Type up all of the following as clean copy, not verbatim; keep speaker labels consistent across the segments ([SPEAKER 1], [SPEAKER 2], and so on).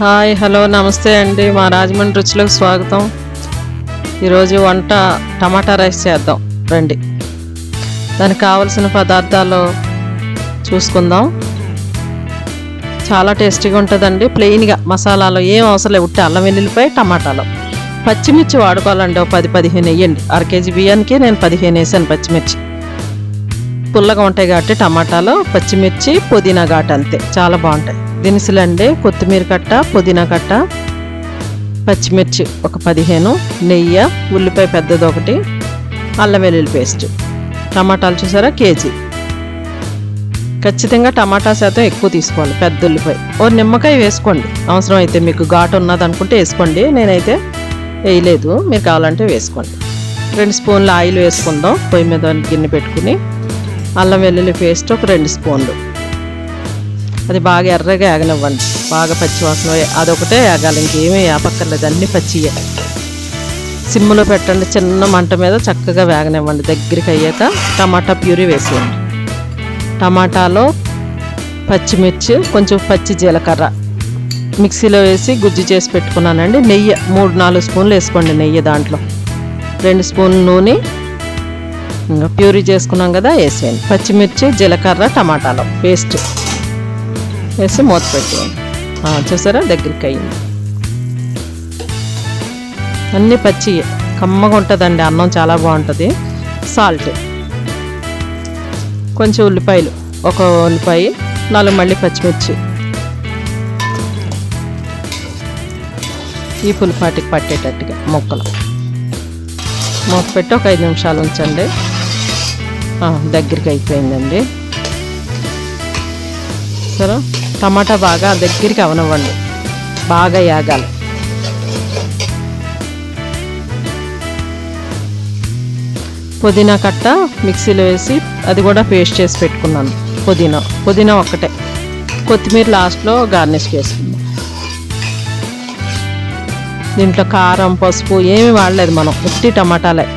[SPEAKER 1] Hi hello నమస్తే అండి. మా రాజమండ్రి రుచులకు స్వాగతం. ఈరోజు వంట టమాటా రైస్ చేద్దాం రండి. దానికి కావలసిన పదార్థాలు చూసుకుందాం. చాలా టేస్టీగా ఉంటుందండి. ప్లెయిన్గా మసాలాలో ఏం అవసరం లేదు. ఉట్టి అల్లం వెల్లుల్లిపాయ టమాటాలు పచ్చిమిర్చి వాడుకోవాలండి. 10-15 వేయండి. 1 కేజీ బియ్యానికి నేను 15 వేసాను పచ్చిమిర్చి. పుల్లగా ఉంటాయి కాబట్టి టమాటాలు, పచ్చిమిర్చి, పుదీనా ఘాటు అంతే, చాలా బాగుంటాయి. దినుసులు అండి: కొత్తిమీర కట్ట, పుదీనా కట్ట, పచ్చిమిర్చి ఒక 15, నెయ్యి, ఉల్లిపాయ పెద్దది ఒకటి, అల్లం వెల్లుల్లి పేస్ట్. టమాటాలు చూసారా, కేజీ. ఖచ్చితంగా టమాటా శాతం ఎక్కువ తీసుకోవాలి. పెద్ద ఉల్లిపాయ, ఓ నిమ్మకాయ వేసుకోండి అవసరం అయితే. మీకు ఘాటు ఉన్నది అనుకుంటే వేసుకోండి, నేనైతే వేయలేదు, మీరు కావాలంటే వేసుకోండి. 2 స్పూన్లు ఆయిల్ వేసుకుందాం. పొయ్యి మీద గిన్నె పెట్టుకుని అల్లం వెల్లుల్లి పేస్ట్ ఒక 2 స్పూన్లు. అది బాగా ఎర్రగా ఏగనివ్వండి. బాగా పచ్చివాసన అదొకటే ఏగాలి, ఇంకేమీ వేపక్కర్లేదు, అన్నీ పచ్చియే. సిమ్లో పెట్టండి, చిన్న మంట మీద చక్కగా వేగనివ్వండి. దగ్గరికి అయ్యాక టమాటా ప్యూరీ వేసేయండి. టమాటాలో పచ్చిమిర్చి, కొంచెం పచ్చి జీలకర్ర మిక్సీలో వేసి గుజ్జు చేసి పెట్టుకున్నానండి. నెయ్యి 3-4 స్పూన్లు వేసుకోండి. నెయ్యి దాంట్లో 2 స్పూన్లు నూనె, ఇంకా ప్యూరీ చేసుకున్నాం కదా వేసేయండి. పచ్చిమిర్చి, జీలకర్ర, టమాటాలో పేస్ట్ వేసి మూత పెట్టేయండి. చూసారా, దగ్గరికి అయ్యింది. అన్నీ పచ్చి కమ్మగా ఉంటుందండి. అన్నం చాలా బాగుంటుంది. సాల్ట్, కొంచెం ఉల్లిపాయలు, 1 ఉల్లిపాయ, 4 మళ్ళీ పచ్చిమిర్చి. ఈ పులిపాటికి పట్టేటట్టుగా ముక్కలు మూత పెట్టి ఒక 5 నిమిషాలు ఉంచండి. దగ్గరికి అయిపోయిందండి. సరే, టమాటా బాగా దగ్గరికి అవనివ్వండి, బాగా యాగాలి. పుదీనా కట్ట మిక్సీలో వేసి అది కూడా పేస్ట్ చేసి పెట్టుకున్నాను. పుదీనా ఒక్కటే, కొత్తిమీర లాస్ట్లో గార్నిష్ చేసుకుందాం. దీంట్లో కారం, పసుపు ఏమి వాడలేదు మనం, ఉత్తి టమాటాలే.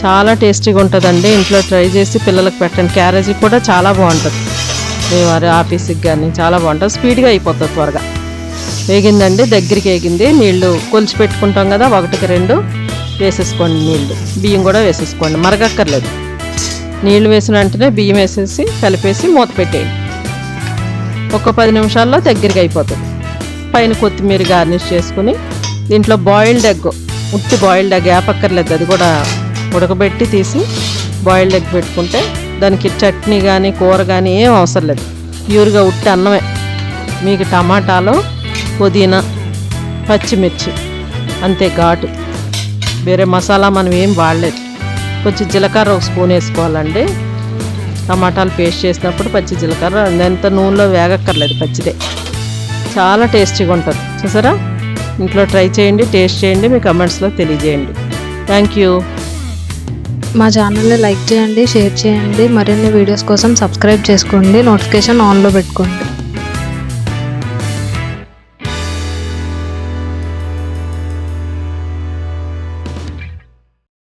[SPEAKER 1] చాలా టేస్టీగా ఉంటుందండి. ఇంట్లో ట్రై చేసి పిల్లలకు పెట్టండి. క్యారేజీ కూడా చాలా బాగుంటుంది. వారి ఆఫీస్కి కానీ చాలా బాగుంటుంది. స్పీడ్గా అయిపోతుంది, త్వరగా. వేగిందండి, దగ్గరికి వేగింది. నీళ్లు కొలిచి పెట్టుకుంటాం కదా, 1-2 వేసేసుకోండి. నీళ్లు, బియ్యం కూడా వేసేసుకోండి, మరగక్కర్లేదు. నీళ్లు వేసిన వెంటనే బియ్యం వేసేసి కలిపేసి మూత పెట్టేయండి. ఒక 10 నిమిషాల్లో దగ్గరికి అయిపోతుంది. పైన కొత్తిమీర గార్నిష్ చేసుకుని దీంట్లో బాయిల్డ్ ఎగ్, ఉత్తి బాయిల్డ్ ఎగ్ వేపక్కర్లేదు, అది కూడా ఉడకబెట్టి తీసి బాయిల్డ్ ఎగ్ పెట్టుకుంటే దానికి చట్నీ కానీ కూర కానీ ఏం అవసరం లేదు. ప్యూర్గా ఉట్టి అన్నమే. మీకు టమాటాలో పుదీనా, పచ్చిమిర్చి అంతే ఘాటు, వేరే మసాలా మనం ఏం వాడలేదు. కొంచెం జీలకర్ర 1 స్పూన్ వేసుకోవాలండి. టమాటాలు పేస్ట్ చేసినప్పుడు పచ్చి జీలకర్ర, ఎంత నూనెలో వేగక్కర్లేదు, పచ్చిదే. చాలా టేస్టీగా ఉంటుంది. చూసారా, ఇంట్లో ట్రై చేయండి, టేస్ట్ చేయండి, మీ కమెంట్స్లో తెలియజేయండి. Thank you.
[SPEAKER 2] మా ఛానల్ని లైక్ చేయండి, షేర్ చేయండి. మరిన్ని వీడియోస్ కోసం సబ్స్క్రైబ్ చేసుకోండి, నోటిఫికేషన్ ఆన్లో పెట్టుకోండి.